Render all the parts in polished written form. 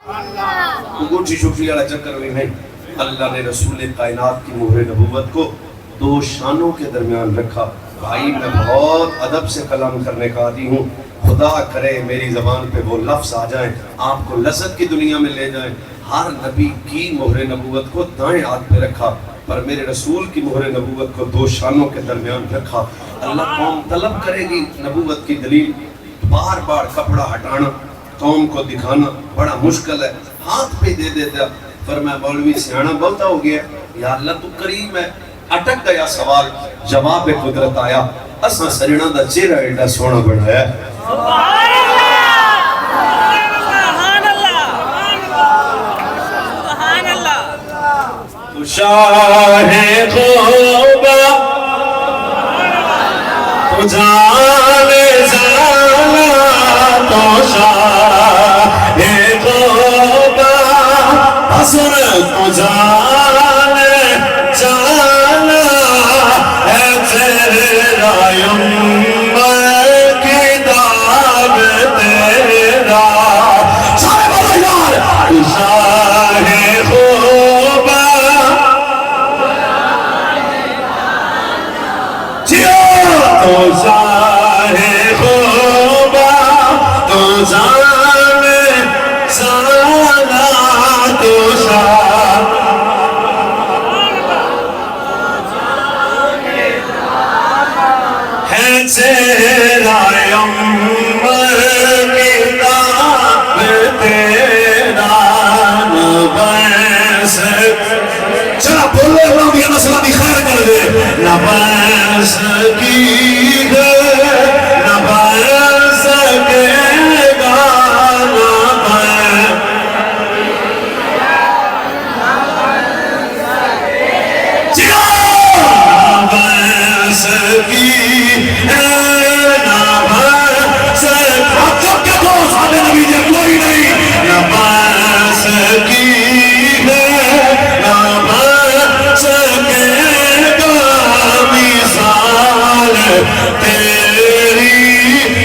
انگوٹھی شکری والا چکر بھی نہیں. اللہ نے رسول کائنات کی مہر نبوت کو دو شانوں کے درمیان رکھا. بھائی میں بہت ادب سے کلام کرنے کا عادی ہوں. خدا کرے میری زبان پہ وہ لفظ آ جائیں آپ کو لذت کی دنیا میں لے جائیں. ہر نبی کی مہر نبوت کو دائیں ہاتھ پہ رکھا پر میرے رسول کی مہر نبوت کو دو شانوں کے درمیان رکھا. اللہ قوم طلب کرے گی نبوت کی دلیل. بار بار کپڑا ہٹانا قوم کو دکھانا بڑا مشکل ہے. ہاتھ پہ دے دیتا. فرمایا مولوی سیانا بہتا ہو گیا. یا اللہ تو کریم ہے. اٹک گیا سوال. جواب قدرت آیا. اساں سرینا دا چہرہ ایڈا سونا بنایا. سبحان اللہ سبحان اللہ. تو شاہ خوبا تو جان جانا تو شاہ خوبا حسن تو جان جانا ہے تیرا یمبر کتاب تیرا. سارے بولو یار. تو شاہ خوبا تو شاہ خوبا تو جان جانا تو شاہ ہے تیرا یمبر کتاب تیرا نبیس. چلا بولے اللہ بھی اللہ سلام خیر کر دے. نبیس کی ہے نبیس کے گانا نبیس کی ہے نبیس آپ سب کیا دو ساتھ نبی جب کوئی نہیں. نبیس کی ہے نبیس کے گامی سال تیری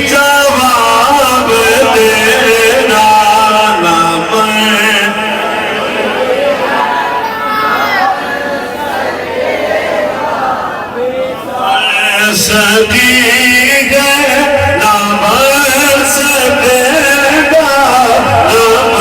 جواب تیرا نبیس سکی گئے نبیس کے گامی